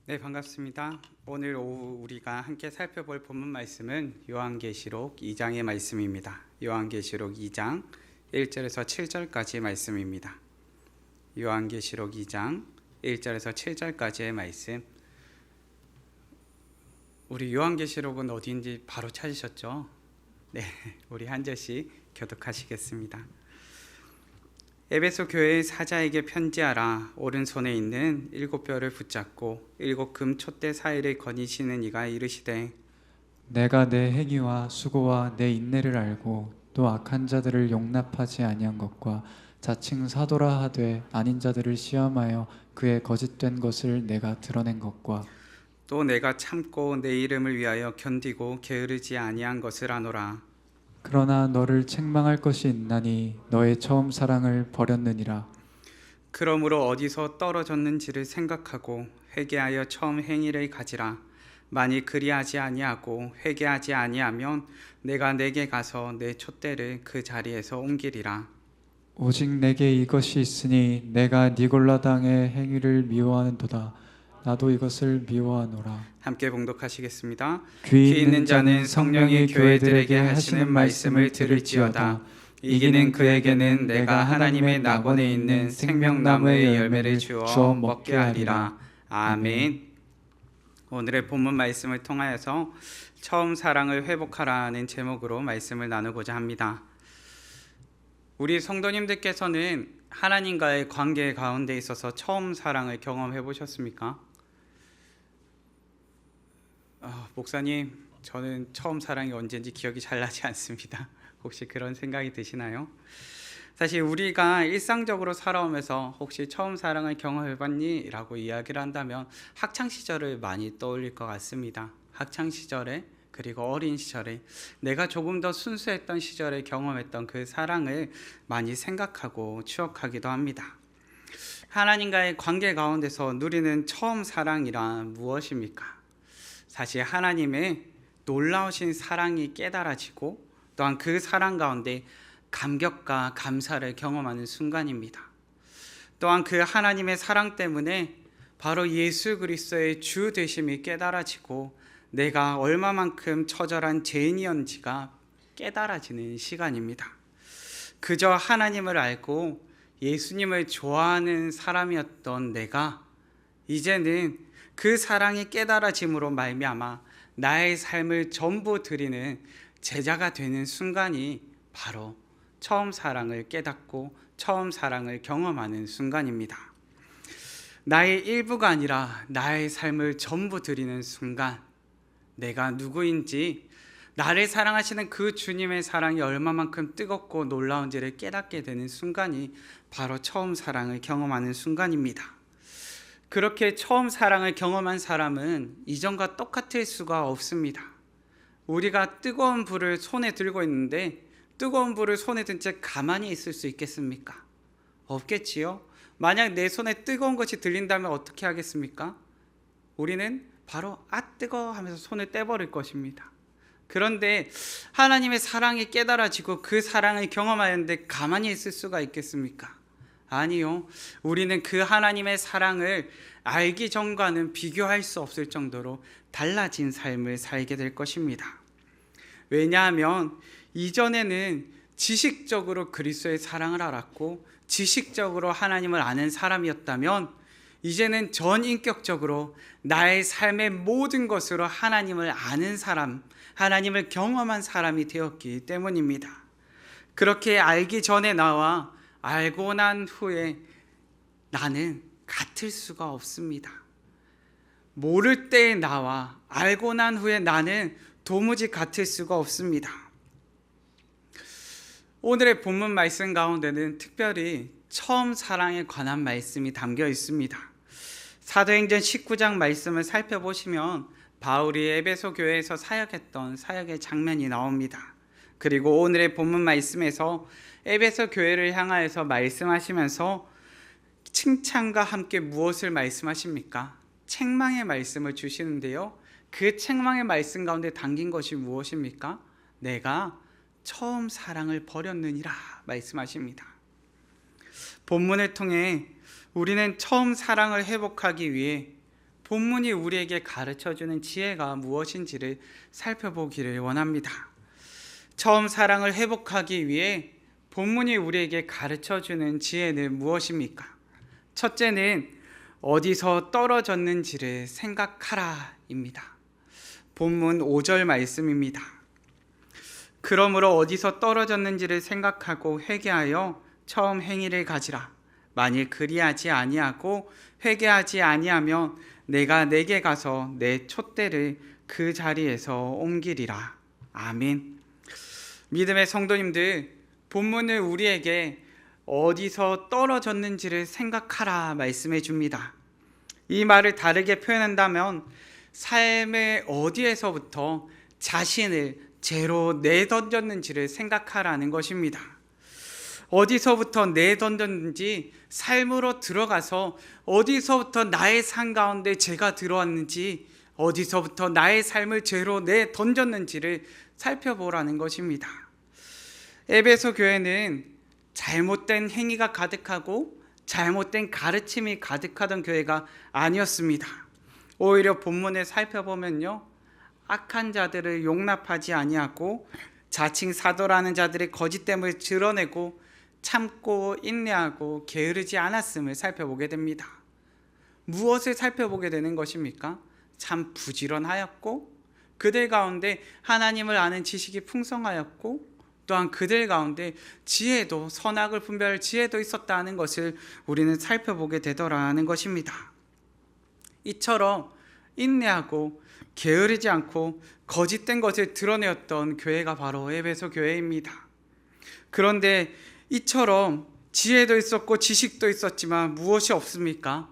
네, 반갑습니다. 오늘 오후 우리가 함께 살펴볼 본문 말씀은 요한계시록 2장의 말씀입니다. 요한계시록 2장 1절에서 7절까지의 말씀입니다. 요한계시록 2장 1절에서 7절까지의 말씀. 우리 요한계시록은 어디인지 바로 찾으셨죠? 네, 우리 한 절씩 교독하시겠습니다. 에베소 교회의 사자에게 편지하라. 오른손에 있는 7뼈를 붙잡고 7 금 촛대 사이를 거니시는 이가 이르시되, 내가 내 행위와 수고와 내 인내를 알고 또 악한 자들을 용납하지 아니한 것과 자칭 사도라 하되 아닌 자들을 시험하여 그의 거짓된 것을 내가 드러낸 것과 또 내가 참고 내 이름을 위하여 견디고 게으르지 아니한 것을 아노라. 그러나 너를 책망할 것이 있나니 너의 처음 사랑을 버렸느니라. 그러므로 어디서 떨어졌는지를 생각하고 회개하여 처음 행위를 가지라. 만일 그리하지 아니하고 회개하지 아니하면 내가 내게 가서 내 촛대를 그 자리에서 옮기리라. 오직 내게 이것이 있으니 내가 니골라당의 행위를 미워하는도다. 나도 이것을 미워하노라. 함께 봉독하시겠습니다. 귀 있는 자는 성령이 교회들에게 하시는 말씀을 들을지어다. 이기는 그에게는 내가 하나님의 낙원에 있는 생명나무의 열매를 주어 먹게 하리라. 아멘. 오늘의 본문 말씀을 통하여서 처음 사랑을 회복하라는 제목으로 말씀을 나누고자 합니다. 우리 성도님들께서는 하나님과의 관계 가운데 있어서 처음 사랑을 경험해 보셨습니까? 목사님, 저는 처음 사랑이 언제인지 기억이 잘 나지 않습니다. 혹시 그런 생각이 드시나요? 사실 우리가 일상적으로 살아오면서 혹시 처음 사랑을 경험해봤니? 라고 이야기를 한다면 학창시절을 많이 떠올릴 것 같습니다. 학창시절에, 그리고 어린 시절에 내가 조금 더 순수했던 시절에 경험했던 그 사랑을 많이 생각하고 추억하기도 합니다. 하나님과의 관계 가운데서 누리는 처음 사랑이란 무엇입니까? 사실 하나님의 놀라우신 사랑이 깨달아지고 또한 그 사랑 가운데 감격과 감사를 경험하는 순간입니다. 또한 그 하나님의 사랑 때문에 바로 예수 그리스도의 주 되심이 깨달아지고 내가 얼마만큼 처절한 죄인이었는지가 깨달아지는 시간입니다. 그저 하나님을 알고 예수님을 좋아하는 사람이었던 내가 이제는 그 사랑이 깨달아짐으로 말미암아 나의 삶을 전부 드리는 제자가 되는 순간이 바로 처음 사랑을 깨닫고 처음 사랑을 경험하는 순간입니다. 나의 일부가 아니라 나의 삶을 전부 드리는 순간, 내가 누구인지, 나를 사랑하시는 그 주님의 사랑이 얼마만큼 뜨겁고 놀라운지를 깨닫게 되는 순간이 바로 처음 사랑을 경험하는 순간입니다. 그렇게 처음 사랑을 경험한 사람은 이전과 똑같을 수가 없습니다. 우리가 뜨거운 불을 손에 들고 있는데 뜨거운 불을 손에 든 채 가만히 있을 수 있겠습니까? 없겠지요. 만약 내 손에 뜨거운 것이 들린다면 어떻게 하겠습니까? 우리는 바로 뜨거워 하면서 손을 떼버릴 것입니다. 그런데 하나님의 사랑이 깨달아지고 그 사랑을 경험하는데 가만히 있을 수가 있겠습니까? 아니요. 우리는 그 하나님의 사랑을 알기 전과는 비교할 수 없을 정도로 달라진 삶을 살게 될 것입니다. 왜냐하면 이전에는 지식적으로 그리스도의 사랑을 알았고 지식적으로 하나님을 아는 사람이었다면 이제는 전인격적으로 나의 삶의 모든 것으로 하나님을 아는 사람, 하나님을 경험한 사람이 되었기 때문입니다. 그렇게 알기 전에 나와 알고 난 후에 나는 같을 수가 없습니다. 모를 때의 나와 알고 난 후에 나는 도무지 같을 수가 없습니다. 오늘의 본문 말씀 가운데는 특별히 처음 사랑에 관한 말씀이 담겨 있습니다. 사도행전 19장 말씀을 살펴보시면 바울이 에베소 교회에서 사역했던 사역의 장면이 나옵니다. 그리고 오늘의 본문 말씀에서 에베소 교회를 향하여서 말씀하시면서 칭찬과 함께 무엇을 말씀하십니까? 책망의 말씀을 주시는데요. 그 책망의 말씀 가운데 담긴 것이 무엇입니까? 내가 처음 사랑을 버렸느니라 말씀하십니다. 본문을 통해 우리는 처음 사랑을 회복하기 위해 본문이 우리에게 가르쳐주는 지혜가 무엇인지를 살펴보기를 원합니다. 처음 사랑을 회복하기 위해 본문이 우리에게 가르쳐주는 지혜는 무엇입니까? 첫째는 어디서 떨어졌는지를 생각하라입니다. 본문 5절 말씀입니다. 그러므로 어디서 떨어졌는지를 생각하고 회개하여 처음 행위를 가지라. 만일 그리하지 아니하고 회개하지 아니하면 내가 내게 가서 내 촛대를 그 자리에서 옮기리라. 아멘. 믿음의 성도님들, 본문은 우리에게 어디서 떨어졌는지를 생각하라 말씀해 줍니다. 이 말을 다르게 표현한다면 삶의 어디에서부터 자신을 죄로 내던졌는지를 생각하라는 것입니다. 어디서부터 내던졌는지, 삶으로 들어가서 어디서부터 나의 삶 가운데 죄가 들어왔는지, 어디서부터 나의 삶을 죄로 내던졌는지를 살펴보라는 것입니다. 에베소 교회는 잘못된 행위가 가득하고 잘못된 가르침이 가득하던 교회가 아니었습니다. 오히려 본문을 살펴보면요, 악한 자들을 용납하지 아니하고 자칭 사도라는 자들의 거짓됨을 드러내고 참고 인내하고 게으르지 않았음을 살펴보게 됩니다. 무엇을 살펴보게 되는 것입니까? 참 부지런하였고 그들 가운데 하나님을 아는 지식이 풍성하였고 또한 그들 가운데 지혜도, 선악을 분별할 지혜도 있었다는 것을 우리는 살펴보게 되더라는 것입니다. 이처럼 인내하고 게으르지 않고 거짓된 것을 드러내었던 교회가 바로 에베소 교회입니다. 그런데 이처럼 지혜도 있었고 지식도 있었지만 무엇이 없습니까?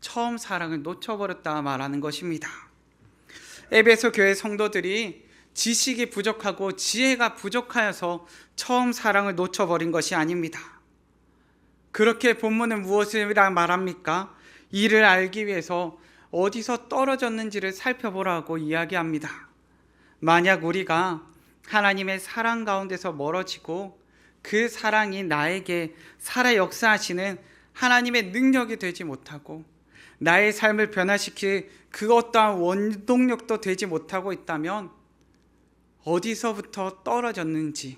처음 사랑을 놓쳐버렸다 말하는 것입니다. 에베소 교회 성도들이 지식이 부족하고 지혜가 부족하여서 처음 사랑을 놓쳐버린 것이 아닙니다. 그렇게 본문은 무엇을 말합니까? 이를 알기 위해서 어디서 떨어졌는지를 살펴보라고 이야기합니다. 만약 우리가 하나님의 사랑 가운데서 멀어지고 그 사랑이 나에게 살아 역사하시는 하나님의 능력이 되지 못하고 나의 삶을 변화시킬 그 어떠한 원동력도 되지 못하고 있다면 어디서부터 떨어졌는지,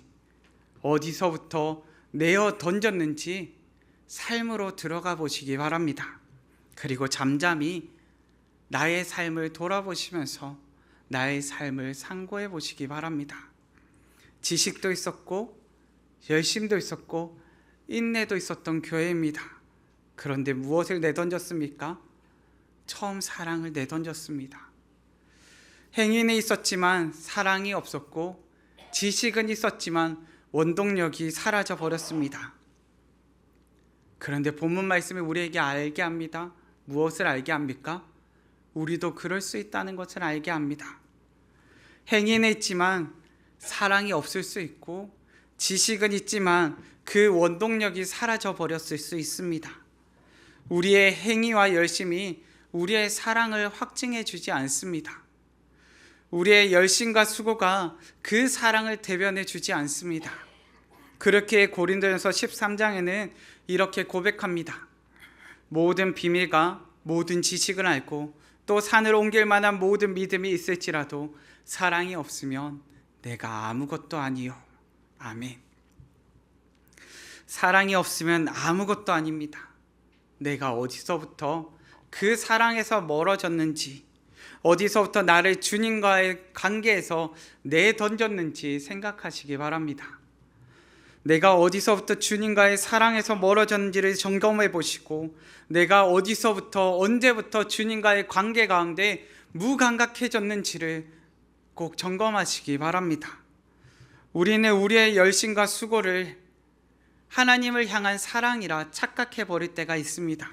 어디서부터 내어 던졌는지 삶으로 들어가 보시기 바랍니다. 그리고 잠잠히 나의 삶을 돌아보시면서 나의 삶을 상고해 보시기 바랍니다. 지식도 있었고 열심도 있었고 인내도 있었던 교회입니다. 그런데 무엇을 내던졌습니까? 처음 사랑을 내던졌습니다. 행위는 있었지만 사랑이 없었고 지식은 있었지만 원동력이 사라져 버렸습니다. 그런데 본문 말씀이 우리에게 알게 합니다. 무엇을 알게 합니까? 우리도 그럴 수 있다는 것을 알게 합니다. 행위는 있지만 사랑이 없을 수 있고 지식은 있지만 그 원동력이 사라져 버렸을 수 있습니다. 우리의 행위와 열심이 우리의 사랑을 확증해 주지 않습니다. 우리의 열심과 수고가 그 사랑을 대변해 주지 않습니다. 그렇게 고린도전서 13장에는 이렇게 고백합니다. 모든 비밀과 모든 지식을 알고 또 산을 옮길 만한 모든 믿음이 있을지라도 사랑이 없으면 내가 아무것도 아니요. 아멘. 사랑이 없으면 아무것도 아닙니다. 내가 어디서부터 그 사랑에서 멀어졌는지, 어디서부터 나를 주님과의 관계에서 내던졌는지 생각하시기 바랍니다. 내가 어디서부터 주님과의 사랑에서 멀어졌는지를 점검해 보시고 내가 어디서부터 언제부터 주님과의 관계 가운데 무감각해졌는지를 꼭 점검하시기 바랍니다. 우리는 우리의 열심과 수고를 하나님을 향한 사랑이라 착각해 버릴 때가 있습니다.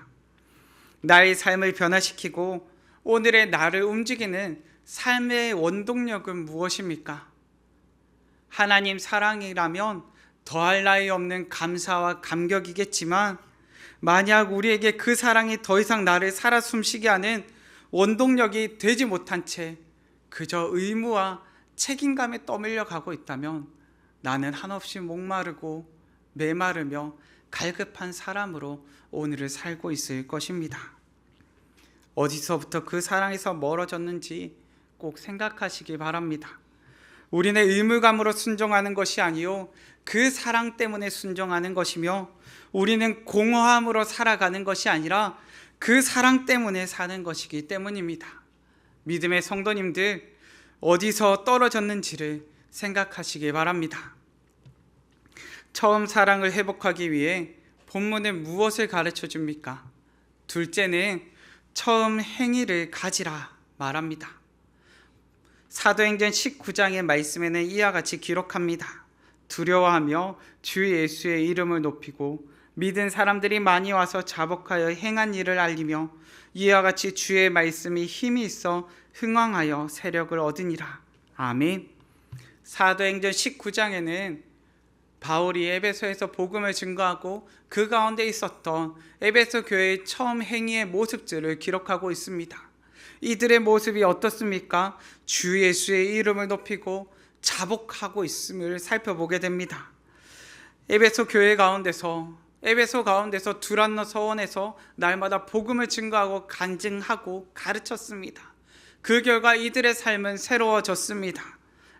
나의 삶을 변화시키고 오늘의 나를 움직이는 삶의 원동력은 무엇입니까? 하나님 사랑이라면 더할 나위 없는 감사와 감격이겠지만 만약 우리에게 그 사랑이 더 이상 나를 살아 숨쉬게 하는 원동력이 되지 못한 채 그저 의무와 책임감에 떠밀려 가고 있다면 나는 한없이 목마르고 메마르며 갈급한 사람으로 오늘을 살고 있을 것입니다. 어디서부터 그 사랑에서 멀어졌는지 꼭 생각하시기 바랍니다. 우리는 의무감으로 순종하는 것이 아니요 그 사랑 때문에 순종하는 것이며, 우리는 공허함으로 살아가는 것이 아니라 그 사랑 때문에 사는 것이기 때문입니다. 믿음의 성도님들, 어디서 떨어졌는지를 생각하시기 바랍니다. 처음 사랑을 회복하기 위해 본문은 무엇을 가르쳐 줍니까? 둘째는 처음 행위를 가지라 말합니다. 사도행전 19장의 말씀에는 이와 같이 기록합니다. 두려워하며 주 예수의 이름을 높이고 믿은 사람들이 많이 와서 자복하여 행한 일을 알리며 이와 같이 주의 말씀이 힘이 있어 흥왕하여 세력을 얻으니라. 아멘. 사도행전 19장에는 바울이 에베소에서 복음을 증거하고 그 가운데 있었던 에베소 교회의 처음 행위의 모습들을 기록하고 있습니다. 이들의 모습이 어떻습니까? 주 예수의 이름을 높이고 자복하고 있음을 살펴보게 됩니다. 에베소 교회 가운데서, 에베소 가운데서 두란노 서원에서 날마다 복음을 증거하고 간증하고 가르쳤습니다. 그 결과 이들의 삶은 새로워졌습니다.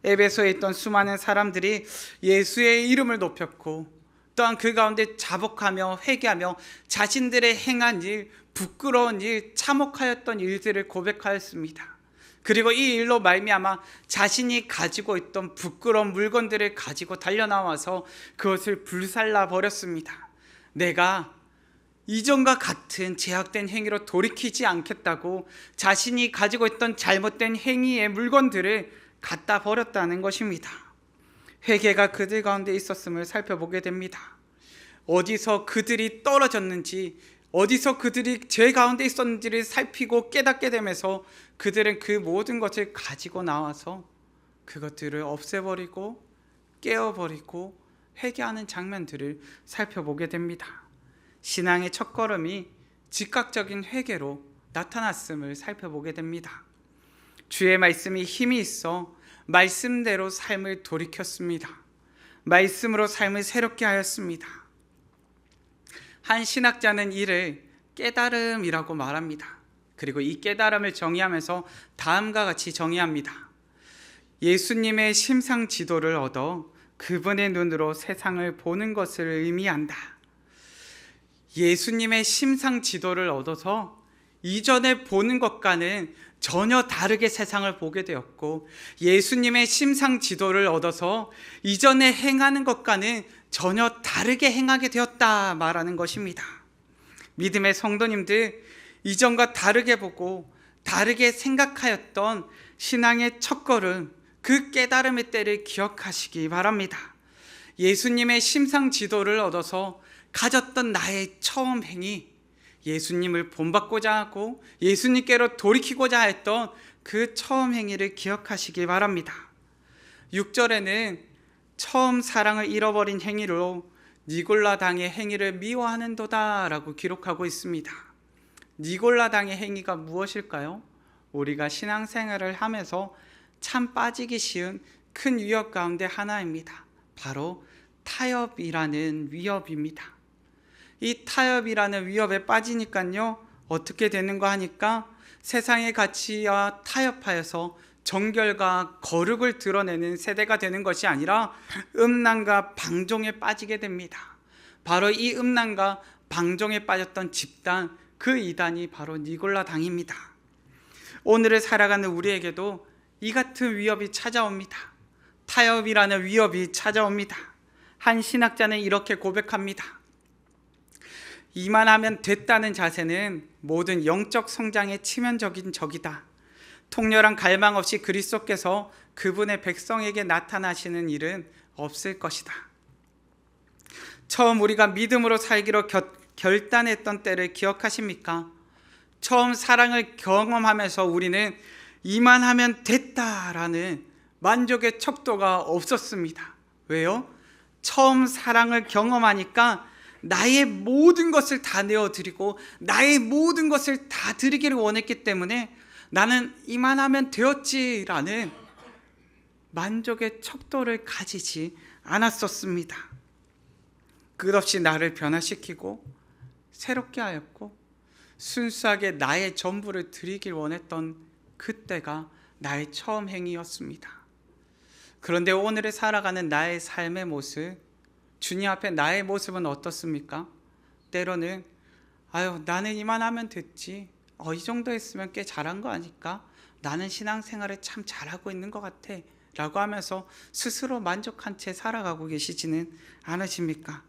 에베소에 있던 수많은 사람들이 예수의 이름을 높였고, 또한 그 가운데 자복하며 회개하며 자신들의 행한 일, 부끄러운 일, 참혹하였던 일들을 고백하였습니다. 그리고 이 일로 말미암아 자신이 가지고 있던 부끄러운 물건들을 가지고 달려나와서 그것을 불살라 버렸습니다. 내가 이전과 같은 제약된 행위로 돌이키지 않겠다고 자신이 가지고 있던 잘못된 행위의 물건들을 갖다 버렸다는 것입니다. 회개가 그들 가운데 있었음을 살펴보게 됩니다. 어디서 그들이 떨어졌는지, 어디서 그들이 죄 가운데 있었는지를 살피고 깨닫게 되면서 그들은 그 모든 것을 가지고 나와서 그것들을 없애버리고 깨어버리고 회개하는 장면들을 살펴보게 됩니다. 신앙의 첫걸음이 즉각적인 회개로 나타났음을 살펴보게 됩니다. 주의 말씀이 힘이 있어 말씀대로 삶을 돌이켰습니다. 말씀으로 삶을 새롭게 하였습니다. 한 신학자는 이를 깨달음이라고 말합니다. 그리고 이 깨달음을 정의하면서 다음과 같이 정의합니다. 예수님의 심상 지도를 얻어 그분의 눈으로 세상을 보는 것을 의미한다. 예수님의 심상 지도를 얻어서 이전에 보는 것과는 전혀 다르게 세상을 보게 되었고, 예수님의 심상 지도를 얻어서 이전에 행하는 것과는 전혀 다르게 행하게 되었다 말하는 것입니다. 믿음의 성도님들, 이전과 다르게 보고 다르게 생각하였던 신앙의 첫걸음, 그 깨달음의 때를 기억하시기 바랍니다. 예수님의 심상 지도를 얻어서 가졌던 나의 처음 행위, 예수님을 본받고자 하고 예수님께로 돌이키고자 했던 그 처음 행위를 기억하시기 바랍니다. 6절에는 처음 사랑을 잃어버린 행위로 니골라 당의 행위를 미워하는도다 라고 기록하고 있습니다. 니골라 당의 행위가 무엇일까요? 우리가 신앙생활을 하면서 참 빠지기 쉬운 큰 위협 가운데 하나입니다. 바로 타협이라는 위협입니다. 이 타협이라는 위협에 빠지니까요, 어떻게 되는가 하니까 세상의 가치와 타협하여서 정결과 거룩을 드러내는 세대가 되는 것이 아니라 음란과 방종에 빠지게 됩니다. 바로 이 음란과 방종에 빠졌던 집단, 그 이단이 바로 니골라 당입니다. 오늘을 살아가는 우리에게도 이 같은 위협이 찾아옵니다. 타협이라는 위협이 찾아옵니다. 한 신학자는 이렇게 고백합니다. 이만하면 됐다는 자세는 모든 영적 성장의 치명적인 적이다. 통렬한 갈망 없이 그리스도께서 그분의 백성에게 나타나시는 일은 없을 것이다. 처음 우리가 믿음으로 살기로 결단했던 때를 기억하십니까? 처음 사랑을 경험하면서 우리는 이만하면 됐다라는 만족의 척도가 없었습니다. 왜요? 처음 사랑을 경험하니까 나의 모든 것을 다 내어드리고 나의 모든 것을 다 드리기를 원했기 때문에 나는 이만하면 되었지라는 만족의 척도를 가지지 않았었습니다. 끝없이 나를 변화시키고 새롭게 하였고 순수하게 나의 전부를 드리길 원했던 그때가 나의 처음 행위였습니다. 그런데 오늘을 살아가는 나의 삶의 모습, 주님 앞에 나의 모습은 어떻습니까? 때로는 나는 이만하면 됐지, 이 정도 했으면 꽤 잘한 거 아닐까? 나는 신앙생활을 참 잘하고 있는 것 같아 라고 하면서 스스로 만족한 채 살아가고 계시지는 않으십니까?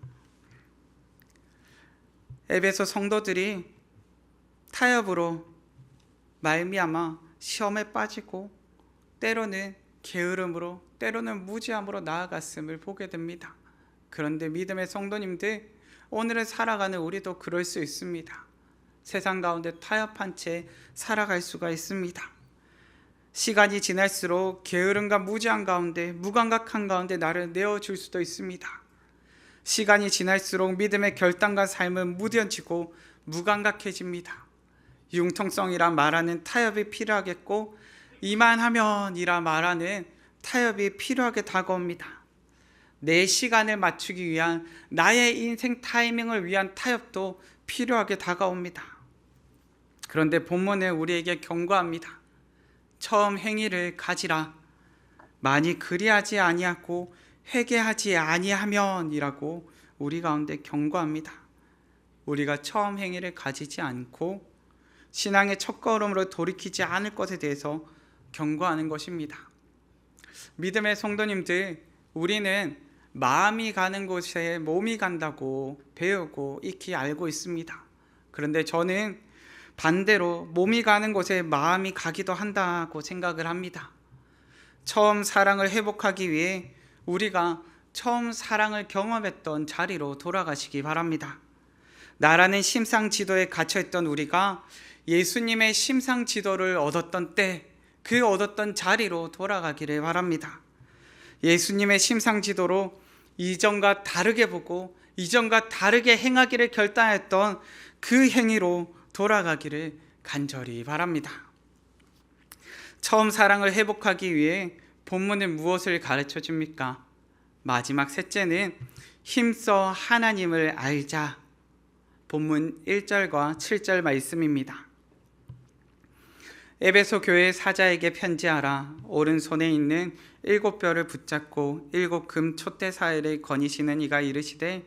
에베소 성도들이 타협으로 말미암아 시험에 빠지고 때로는 게으름으로, 때로는 무지함으로 나아갔음을 보게 됩니다. 그런데 믿음의 성도님들, 오늘을 살아가는 우리도 그럴 수 있습니다. 세상 가운데 타협한 채 살아갈 수가 있습니다. 시간이 지날수록 게으름과 무지함 가운데, 무감각한 가운데 나를 내어줄 수도 있습니다. 시간이 지날수록 믿음의 결단과 삶은 무뎌지고 무감각해집니다. 융통성이라 말하는 타협이 필요하겠고, 이만하면이라 말하는 타협이 필요하게 다가옵니다. 내 시간을 맞추기 위한, 나의 인생 타이밍을 위한 타협도 필요하게 다가옵니다. 그런데 본문은 우리에게 경고합니다. 처음 행위를 가지라. 만일 그리하지 아니하고 회개하지 아니하면이라고 우리 가운데 경고합니다. 우리가 처음 행위를 가지지 않고 신앙의 첫걸음으로 돌이키지 않을 것에 대해서 경고하는 것입니다. 믿음의 성도님들, 우리는 마음이 가는 곳에 몸이 간다고 배우고 익히 알고 있습니다. 그런데 저는 반대로 몸이 가는 곳에 마음이 가기도 한다고 생각을 합니다. 처음 사랑을 회복하기 위해 우리가 처음 사랑을 경험했던 자리로 돌아가시기 바랍니다. 나라는 심상지도에 갇혀있던 우리가 예수님의 심상지도를 얻었던 때, 그 얻었던 자리로 돌아가기를 바랍니다. 예수님의 심상지도로 이전과 다르게 보고 이전과 다르게 행하기를 결단했던 그 행위로 돌아가기를 간절히 바랍니다. 처음 사랑을 회복하기 위해 본문은 무엇을 가르쳐 줍니까? 마지막 셋째는 힘써 하나님을 알자. 본문 1절과 7절 말씀입니다. 에베소 교회 사자에게 편지하라. 오른손에 있는 7뼈를 붙잡고 7금 촛대 사이를 거니시는 이가 이르시되,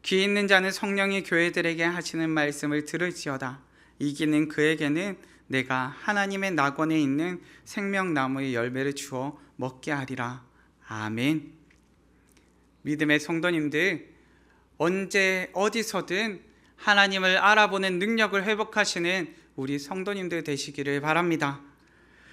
귀 있는 자는 성령이 교회들에게 하시는 말씀을 들을지어다. 이기는 그에게는 내가 하나님의 낙원에 있는 생명나무의 열매를 주어 먹게 하리라. 아멘. 믿음의 성도님들, 언제 어디서든 하나님을 알아보는 능력을 회복하시는 우리 성도님들 되시기를 바랍니다.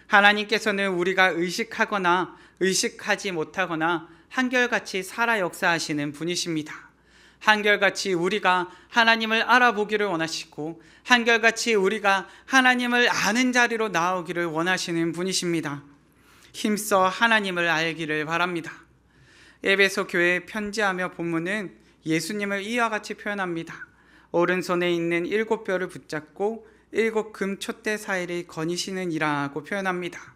하나님께서는 우리가 의식하거나 의식하지 못하거나 한결같이 살아 역사하시는 분이십니다. 한결같이 우리가 하나님을 알아보기를 원하시고, 한결같이 우리가 하나님을 아는 자리로 나오기를 원하시는 분이십니다. 힘써 하나님을 알기를 바랍니다. 에베소 교회에 편지하며 본문은 예수님을 이와 같이 표현합니다. 오른손에 있는 7뼈를 붙잡고 7금 촛대 사이를 거니시는 이라고 표현합니다.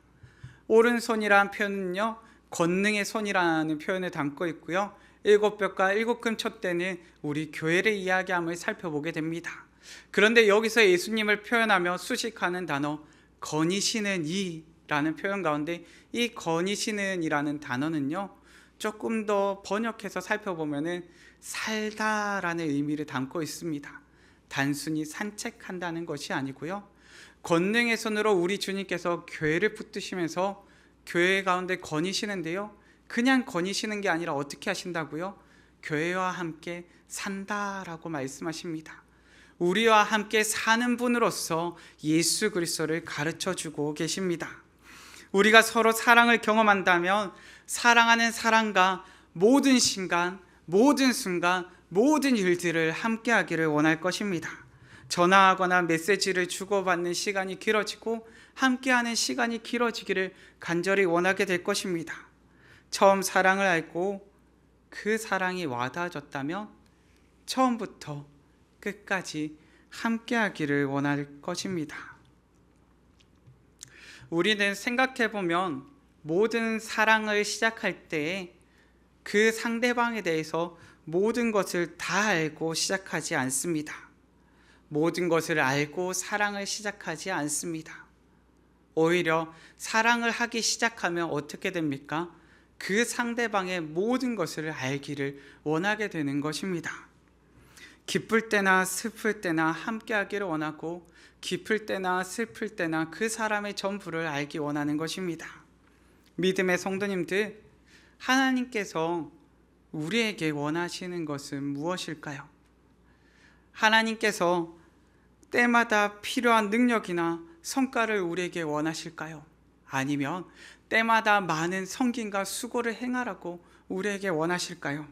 오른손이라는 표현은요, 권능의 손이라는 표현을 담고 있고요, 7뼈과 7금 촛대는 우리 교회를 이야기함을 살펴보게 됩니다. 그런데 여기서 예수님을 표현하며 수식하는 단어 거니시는 이라는 표현 가운데, 이 거니시는 이라는 단어는요, 조금 더 번역해서 살펴보면은 살다라는 의미를 담고 있습니다. 단순히 산책한다는 것이 아니고요, 권능의 손으로 우리 주님께서 교회를 붙드시면서 교회 가운데 거니시는데요, 그냥 거니시는 게 아니라 어떻게 하신다고요? 교회와 함께 산다라고 말씀하십니다. 우리와 함께 사는 분으로서 예수 그리스도를 가르쳐주고 계십니다. 우리가 서로 사랑을 경험한다면 사랑하는 사람과 모든 시간, 모든 순간, 모든 일들을 함께 하기를 원할 것입니다. 전화하거나 메시지를 주고받는 시간이 길어지고 함께하는 시간이 길어지기를 간절히 원하게 될 것입니다. 처음 사랑을 알고 그 사랑이 와닿아졌다면 처음부터 끝까지 함께하기를 원할 것입니다. 우리는 생각해보면 모든 사랑을 시작할 때 그 상대방에 대해서 모든 것을 다 알고 시작하지 않습니다. 모든 것을 알고 사랑을 시작하지 않습니다. 오히려 사랑을 하기 시작하면 어떻게 됩니까? 그 상대방의 모든 것을 알기를 원하게 되는 것입니다. 기쁠 때나 슬플 때나 함께하기를 원하고, 기쁠 때나 슬플 때나 그 사람의 전부를 알기 원하는 것입니다. 믿음의 성도님들, 하나님께서 우리에게 원하시는 것은 무엇일까요? 하나님께서 때마다 필요한 능력이나 성과를 우리에게 원하실까요? 아니면 때마다 많은 성김과 수고를 행하라고 우리에게 원하실까요?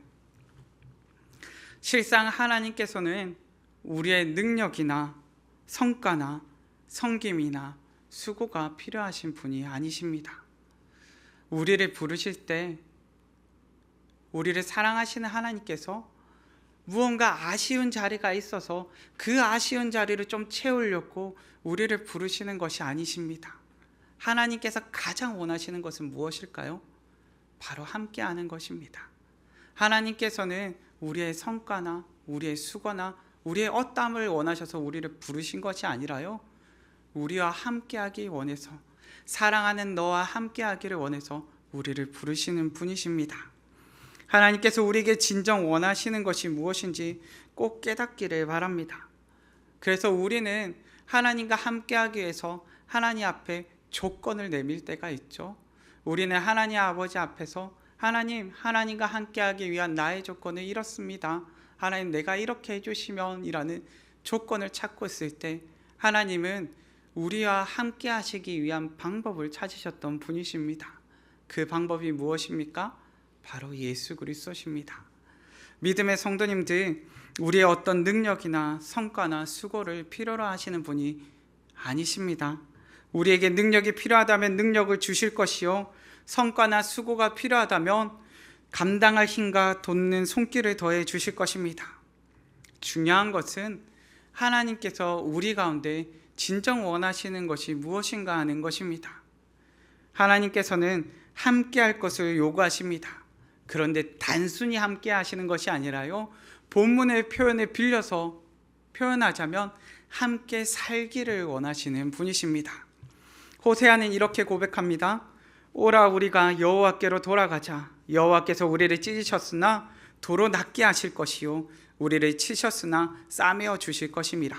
실상 하나님께서는 우리의 능력이나 성과나 성김이나 수고가 필요하신 분이 아니십니다. 우리를 부르실 때 우리를 사랑하시는 하나님께서 무언가 아쉬운 자리가 있어서 그 아쉬운 자리를 좀 채우려고 우리를 부르시는 것이 아니십니다. 하나님께서 가장 원하시는 것은 무엇일까요? 바로 함께하는 것입니다. 하나님께서는 우리의 성과나 우리의 수고나 우리의 어땀을 원하셔서 우리를 부르신 것이 아니라요, 우리와 함께하기 원해서, 사랑하는 너와 함께하기를 원해서 우리를 부르시는 분이십니다. 하나님께서 우리에게 진정 원하시는 것이 무엇인지 꼭 깨닫기를 바랍니다. 그래서 우리는 하나님과 함께하기 위해서 하나님 앞에 조건을 내밀 때가 있죠. 우리는 하나님 아버지 앞에서 하나님과 함께하기 위한 나의 조건은 이렇습니다. 하나님, 내가 이렇게 해주시면 이라는 조건을 찾고 있을 때 하나님은 우리와 함께 하시기 위한 방법을 찾으셨던 분이십니다. 그 방법이 무엇입니까? 바로 예수 그리스도십니다. 믿음의 성도님들, 우리의 어떤 능력이나 성과나 수고를 필요로 하시는 분이 아니십니다. 우리에게 능력이 필요하다면 능력을 주실 것이요, 성과나 수고가 필요하다면 감당할 힘과 돋는 손길을 더해 주실 것입니다. 중요한 것은 하나님께서 우리 가운데 진정 원하시는 것이 무엇인가 하는 것입니다. 하나님께서는 함께 할 것을 요구하십니다. 그런데 단순히 함께 하시는 것이 아니라요, 본문의 표현을 빌려서 표현하자면 함께 살기를 원하시는 분이십니다. 호세아는 이렇게 고백합니다. 오라, 우리가 여호와께로 돌아가자. 여호와께서 우리를 찢으셨으나 도로 낫게 하실 것이요, 우리를 치셨으나 싸매어 주실 것임이라.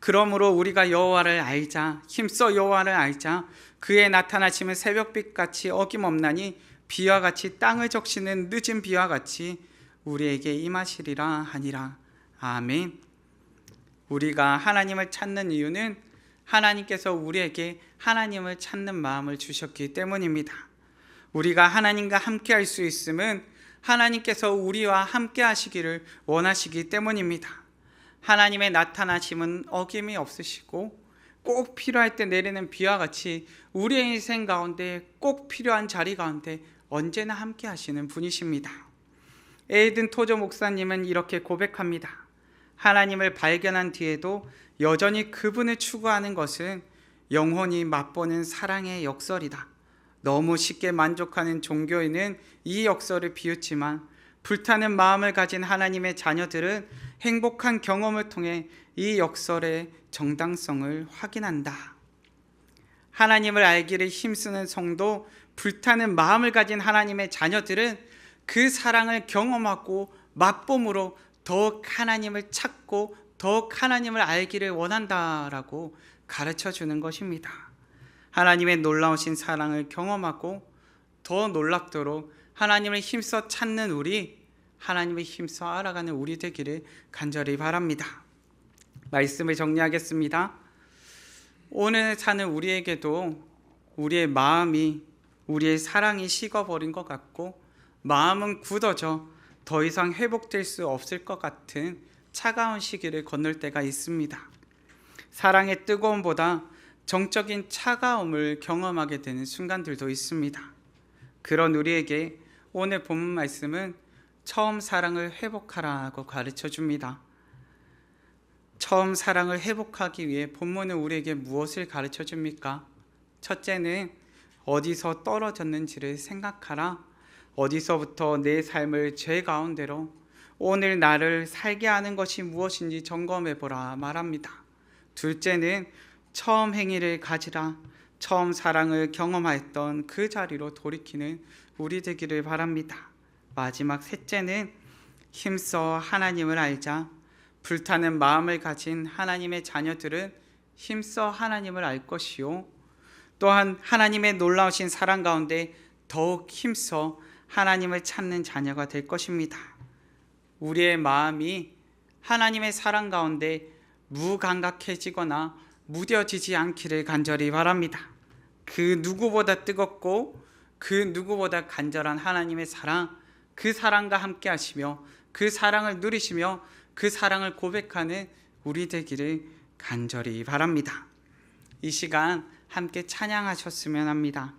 그러므로 우리가 여호와를 알자, 힘써 여호와를 알자. 그의 나타나심은 새벽빛같이 어김없나니 비와 같이 땅을 적시는 늦은 비와 같이 우리에게 임하시리라 하니라. 아멘. 우리가 하나님을 찾는 이유는 하나님께서 우리에게 하나님을 찾는 마음을 주셨기 때문입니다. 우리가 하나님과 함께 할 수 있음은 하나님께서 우리와 함께 하시기를 원하시기 때문입니다. 하나님의 나타나심은 어김이 없으시고 꼭 필요할 때 내리는 비와 같이 우리의 인생 가운데 꼭 필요한 자리 가운데 언제나 함께 하시는 분이십니다. 에이든 토저 목사님은 이렇게 고백합니다. 하나님을 발견한 뒤에도 여전히 그분을 추구하는 것은 영혼이 맛보는 사랑의 역설이다. 너무 쉽게 만족하는 종교인은 이 역설을 비웃지만 불타는 마음을 가진 하나님의 자녀들은 행복한 경험을 통해 이 역설의 정당성을 확인한다. 하나님을 알기를 힘쓰는 성도, 불타는 마음을 가진 하나님의 자녀들은 그 사랑을 경험하고 맛봄으로 더욱 하나님을 찾고 더욱 하나님을 알기를 원한다라고 가르쳐 주는 것입니다. 하나님의 놀라우신 사랑을 경험하고 더 놀랍도록 하나님을 힘써 찾는 우리, 하나님을 힘써 알아가는 우리 되기를 간절히 바랍니다. 말씀을 정리하겠습니다. 오늘 사는 우리에게도 우리의 마음이, 우리의 사랑이 식어버린 것 같고 마음은 굳어져 더 이상 회복될 수 없을 것 같은 차가운 시기를 건널 때가 있습니다. 사랑의 뜨거움보다 정적인 차가움을 경험하게 되는 순간들도 있습니다. 그런 우리에게 오늘 본문 말씀은 처음 사랑을 회복하라고 가르쳐 줍니다. 처음 사랑을 회복하기 위해 본문은 우리에게 무엇을 가르쳐 줍니까? 첫째는 어디서 떨어졌는지를 생각하라. 어디서부터 내 삶을 죄 가운데로, 오늘 나를 살게 하는 것이 무엇인지 점검해 보라 말합니다. 둘째는 처음 행위를 가지라. 처음 사랑을 경험하였던 그 자리로 돌이키는 우리 되기를 바랍니다. 마지막 셋째는 힘써 하나님을 알자. 불타는 마음을 가진 하나님의 자녀들은 힘써 하나님을 알 것이요, 또한 하나님의 놀라우신 사랑 가운데 더욱 힘써 하나님을 찾는 자녀가 될 것입니다. 우리의 마음이 하나님의 사랑 가운데 무감각해지거나 무뎌지지 않기를 간절히 바랍니다. 그 누구보다 뜨겁고 그 누구보다 간절한 하나님의 사랑, 그 사랑과 함께 하시며 그 사랑을 누리시며 그 사랑을 고백하는 우리 되기를 간절히 바랍니다. 이 시간 함께 찬양하셨으면 합니다.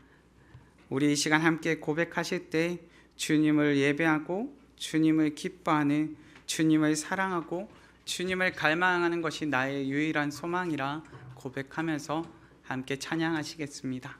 우리 이 시간 함께 고백하실 때 주님을 예배하고 주님을 기뻐하는, 주님을 사랑하고 주님을 갈망하는 것이 나의 유일한 소망이라 고백하면서 함께 찬양하시겠습니다.